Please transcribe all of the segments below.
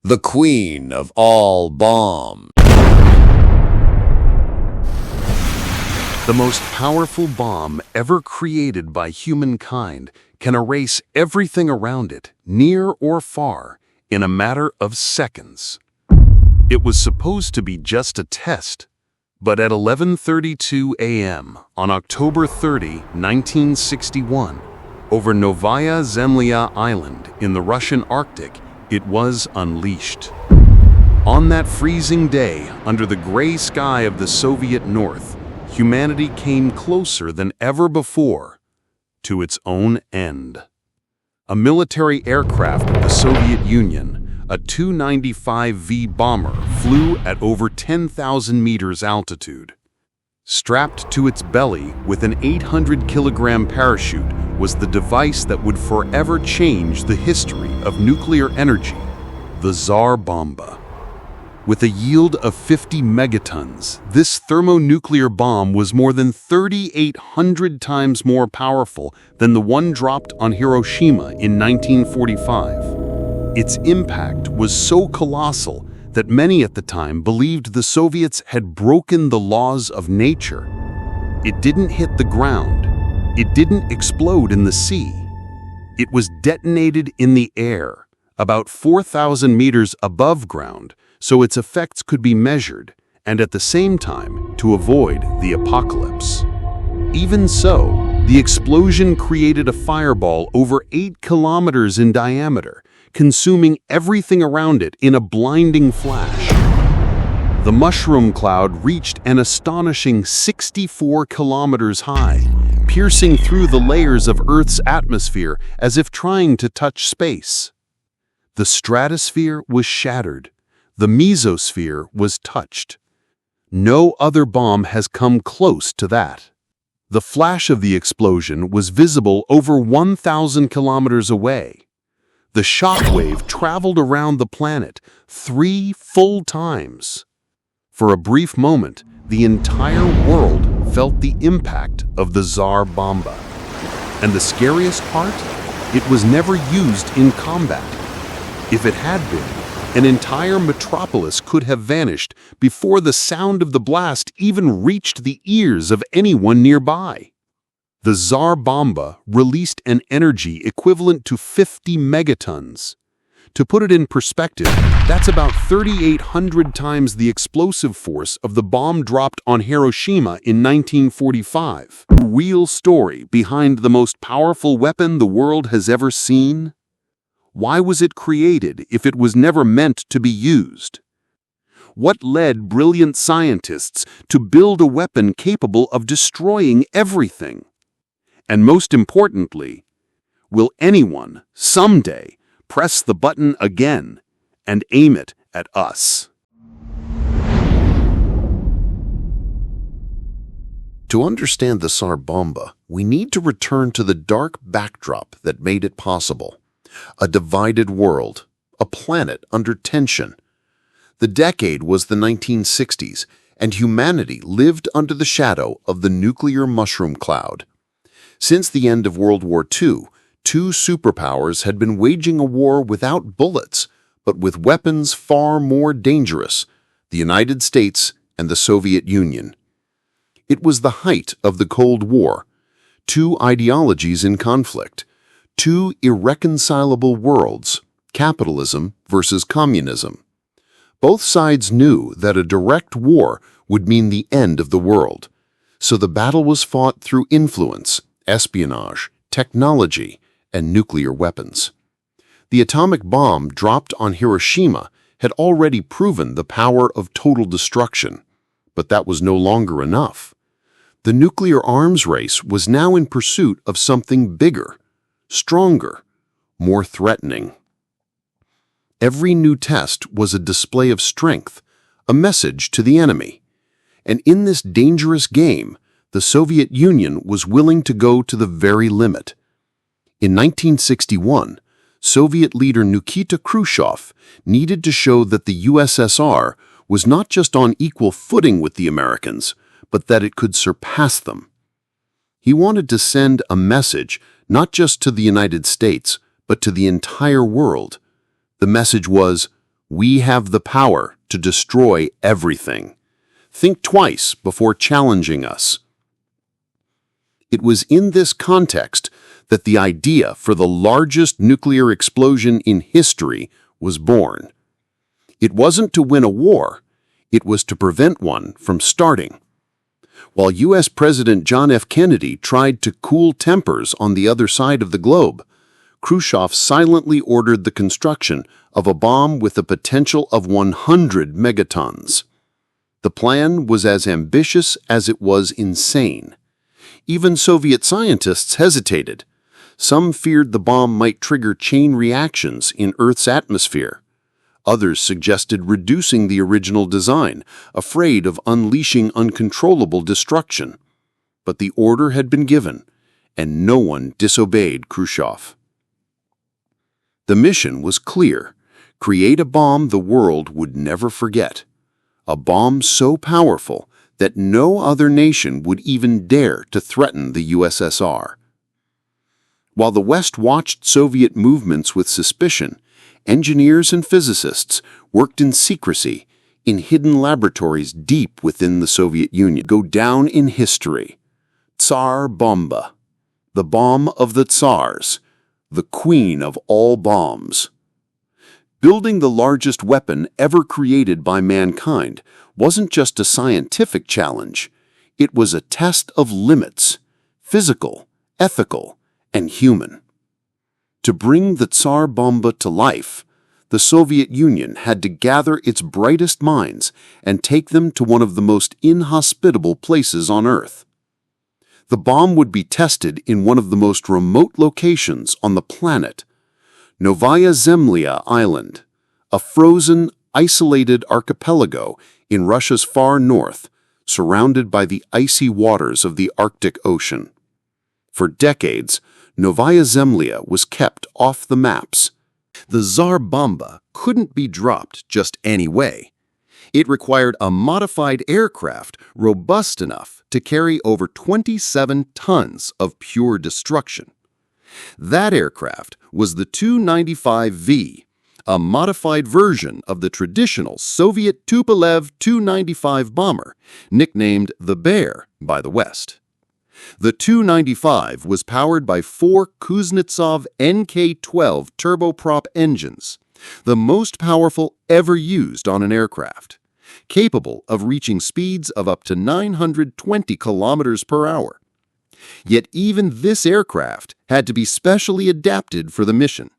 the queen of all bombs. The most powerful bomb ever created by humankind can erase everything around it, near or far, in a matter of seconds. It was supposed to be just a test, but at 11:32 a.m. on October 30, 1961, over Novaya Zemlya Island in the Russian Arctic, it was unleashed. On that freezing day, under the gray sky of the Soviet North, humanity came closer than ever before to its own end. A military aircraft of the Soviet Union, a Tu-95V bomber, flew at over 10,000 meters altitude. Strapped to its belly with an 800-kilogram parachute was the device that would forever change the history of nuclear energy, the Tsar Bomba. With a yield of 50 megatons, this thermonuclear bomb was more than 3,800 times more powerful than the one dropped on Hiroshima in 1945. Its impact was so colossal that many at the time believed the Soviets had broken the laws of nature. It didn't hit the ground. It didn't explode in the sea. It was detonated in the air, about 4,000 meters above ground, so its effects could be measured, and at the same time, to avoid the apocalypse. Even so, the explosion created a fireball over 8 kilometers in diameter, consuming everything around it in a blinding flash. The mushroom cloud reached an astonishing 64 kilometers high, piercing through the layers of Earth's atmosphere as if trying to touch space. The stratosphere was shattered. The mesosphere was touched. No other bomb has come close to that. The flash of the explosion was visible over 1,000 kilometers away. The shockwave traveled around the planet 3 full times. For a brief moment, the entire world felt the impact of the Tsar Bomba. And the scariest part? It was never used in combat. If it had been, an entire metropolis could have vanished before the sound of the blast even reached the ears of anyone nearby. The Tsar Bomba released an energy equivalent to 50 megatons. To put it in perspective, that's about 3,800 times the explosive force of the bomb dropped on Hiroshima in 1945. The real story behind the most powerful weapon the world has ever seen? Why was it created if it was never meant to be used? What led brilliant scientists to build a weapon capable of destroying everything? And most importantly, will anyone, someday, press the button again and aim it at us? To understand the Tsar Bomba, we need to return to the dark backdrop that made it possible. A divided world, a planet under tension. The decade was the 1960s, and humanity lived under the shadow of the nuclear mushroom cloud. Since the end of World War II, 2 superpowers had been waging a war without bullets, but with weapons far more dangerous, the United States and the Soviet Union. It was the height of the Cold War, 2 ideologies in conflict, 2 irreconcilable worlds, capitalism versus communism. Both sides knew that a direct war would mean the end of the world, so the battle was fought through influence, espionage, technology, and nuclear weapons. The atomic bomb dropped on Hiroshima had already proven the power of total destruction, but that was no longer enough. The nuclear arms race was now in pursuit of something bigger, stronger, more threatening. Every new test was a display of strength, a message to the enemy. And in this dangerous game, the Soviet Union was willing to go to the very limit. In 1961, Soviet leader Nikita Khrushchev needed to show that the USSR was not just on equal footing with the Americans, but that it could surpass them. He wanted to send a message not just to the United States, but to the entire world. The message was, We have the power to destroy everything. Think twice before challenging us. It was in this context that the idea for the largest nuclear explosion in history was born. It wasn't to win a war, it was to prevent one from starting. While U.S. President John F. Kennedy tried to cool tempers on the other side of the globe, Khrushchev silently ordered the construction of a bomb with a potential of 100 megatons. The plan was as ambitious as it was insane. Even Soviet scientists hesitated. Some feared the bomb might trigger chain reactions in Earth's atmosphere. Others suggested reducing the original design, afraid of unleashing uncontrollable destruction. But the order had been given, and no one disobeyed Khrushchev. The mission was clear: create a bomb the world would never forget. A bomb so powerful that no other nation would even dare to threaten the USSR. While the West watched Soviet movements with suspicion, engineers and physicists worked in secrecy in hidden laboratories deep within the Soviet Union. Go down in history. Tsar Bomba, the bomb of the Tsars, the queen of all bombs. Building the largest weapon ever created by mankind wasn't just a scientific challenge, it was a test of limits, physical, ethical, and human. To bring the Tsar Bomba to life, the Soviet Union had to gather its brightest minds and take them to one of the most inhospitable places on Earth. The bomb would be tested in one of the most remote locations on the planet, Novaya Zemlya Island, a frozen, isolated archipelago in Russia's far north, surrounded by the icy waters of the Arctic Ocean. For decades, Novaya Zemlya was kept off the maps. The Tsar Bomba couldn't be dropped just any way. It required a modified aircraft robust enough to carry over 27 tons of pure destruction. That aircraft was the Tu-95V, a modified version of the traditional Soviet Tupolev Tu-95 bomber, nicknamed the Bear by the West. The Tu-95 was powered by 4 Kuznetsov NK-12 turboprop engines, the most powerful ever used on an aircraft, capable of reaching speeds of up to 920 kilometers per hour. Yet even this aircraft had to be specially adapted for the mission.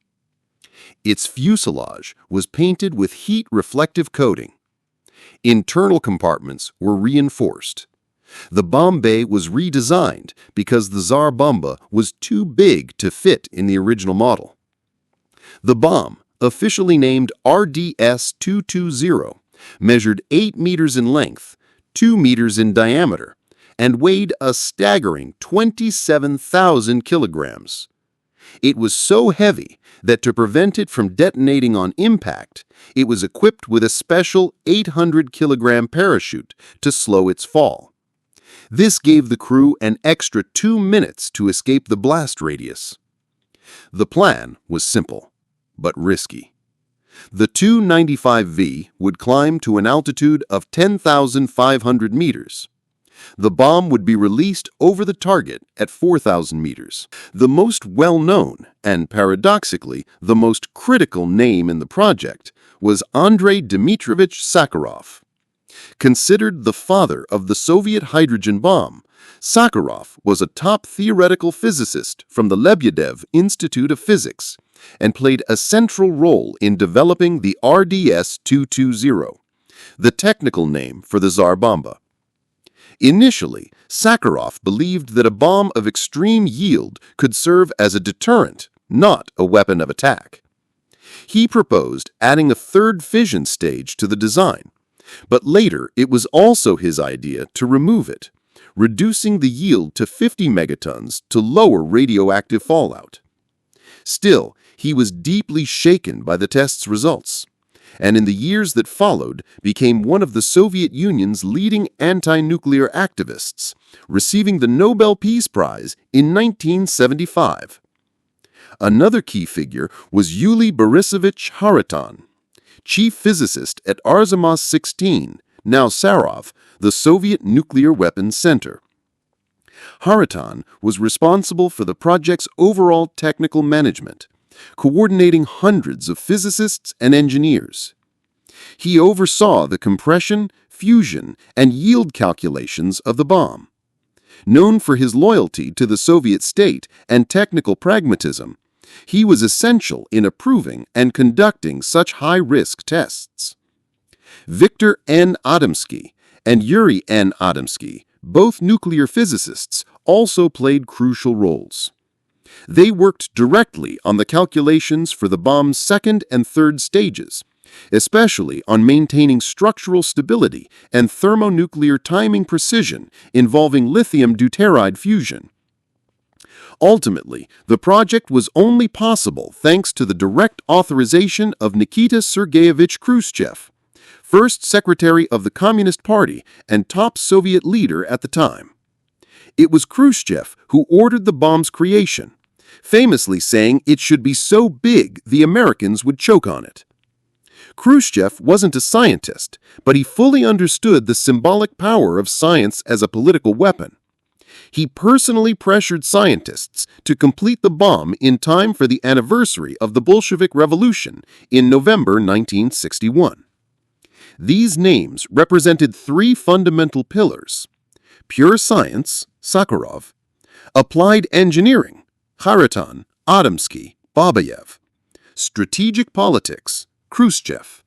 Its fuselage was painted with heat-reflective coating. Internal compartments were reinforced. The bomb bay was redesigned because the Tsar Bomba was too big to fit in the original model. The bomb, officially named RDS-220, measured 8 meters in length, 2 meters in diameter, and weighed a staggering 27,000 kilograms. It was so heavy that to prevent it from detonating on impact, it was equipped with a special 800-kilogram parachute to slow its fall. This gave the crew an extra 2 minutes to escape the blast radius. The plan was simple, but risky. The Tu-95V would climb to an altitude of 10,500 meters. The bomb would be released over the target at 4,000 meters. The most well-known, and paradoxically the most critical name in the project, was Andrei Dmitrovich Sakharov. Considered the father of the Soviet hydrogen bomb, Sakharov was a top theoretical physicist from the Lebedev Institute of Physics and played a central role in developing the RDS-220, the technical name for the Tsar Bomba. Initially, Sakharov believed that a bomb of extreme yield could serve as a deterrent, not a weapon of attack. He proposed adding a third fission stage to the design, but later it was also his idea to remove it, reducing the yield to 50 megatons to lower radioactive fallout. Still, he was deeply shaken by the test's results, and in the years that followed became one of the Soviet Union's leading anti-nuclear activists, receiving the Nobel Peace Prize in 1975. Another key figure was Yuri Borisovich Khariton. chief physicist at Artemis-16, now Sarov, the Soviet Nuclear Weapons Center. Hariton was responsible for the project's overall technical management, coordinating hundreds of physicists and engineers. He oversaw the compression, fusion, and yield calculations of the bomb. Known for his loyalty to the Soviet state and technical pragmatism, he was essential in approving and conducting such high-risk tests. Viktor N. Adamski and Yuri N. Adamski, both nuclear physicists, also played crucial roles. They worked directly on the calculations for the bomb's second and third stages, especially on maintaining structural stability and thermonuclear timing precision involving lithium deuteride fusion. Ultimately, the project was only possible thanks to the direct authorization of Nikita Sergeyevich Khrushchev, first Secretary of the Communist Party and top Soviet leader at the time. It was Khrushchev who ordered the bomb's creation, famously saying it should be so big the Americans would choke on it. Khrushchev wasn't a scientist, but he fully understood the symbolic power of science as a political weapon. He personally pressured scientists to complete the bomb in time for the anniversary of the Bolshevik Revolution in November 1961. These names represented three fundamental pillars: pure science, Sakharov; applied engineering, Hariton, Adamski, Babayev; strategic politics, Khrushchev.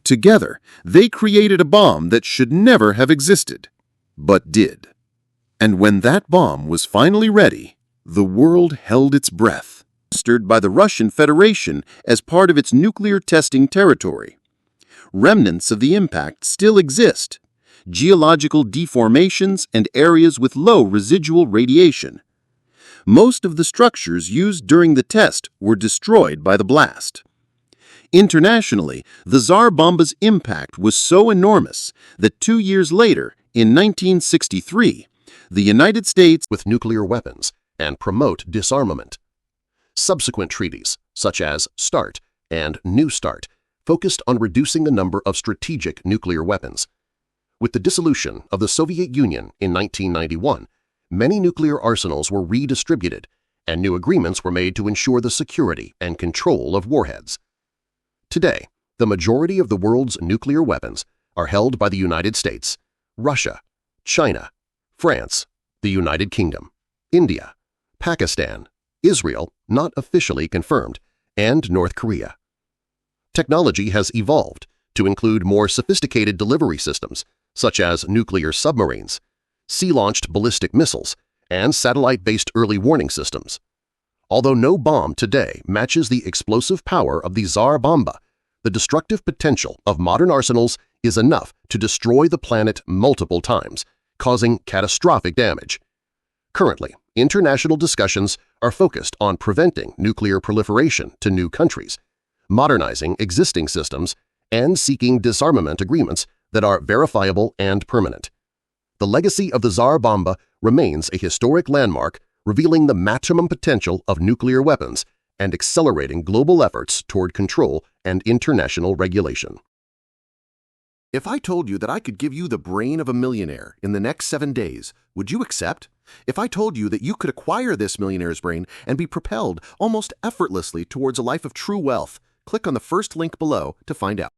Together, they created a bomb that should never have existed, but did. And when that bomb was finally ready, the world held its breath, administered by the Russian Federation as part of its nuclear testing territory. Remnants of the impact still exist: geological deformations and areas with low residual radiation. Most of the structures used during the test were destroyed by the blast. Internationally, the Tsar Bomba's impact was so enormous that 2 years later, in 1963, the United States with nuclear weapons and promote disarmament. Subsequent treaties, such as START and New START, focused on reducing the number of strategic nuclear weapons. With the dissolution of the Soviet Union in 1991, many nuclear arsenals were redistributed, and new agreements were made to ensure the security and control of warheads. Today, the majority of the world's nuclear weapons are held by the United States, Russia, China, France, the United Kingdom, India, Pakistan, Israel, not officially confirmed, and North Korea. Technology has evolved to include more sophisticated delivery systems, such as nuclear submarines, sea-launched ballistic missiles, and satellite-based early warning systems. Although no bomb today matches the explosive power of the Tsar Bomba, the destructive potential of modern arsenals is enough to destroy the planet multiple times, causing catastrophic damage. Currently, international discussions are focused on preventing nuclear proliferation to new countries, modernizing existing systems, and seeking disarmament agreements that are verifiable and permanent. The legacy of the Tsar Bomba remains a historic landmark, revealing the maximum potential of nuclear weapons and accelerating global efforts toward control and international regulation. If I told you that I could give you the brain of a millionaire in the next 7 days, would you accept? If I told you that you could acquire this millionaire's brain and be propelled almost effortlessly towards a life of true wealth, click on the first link below to find out.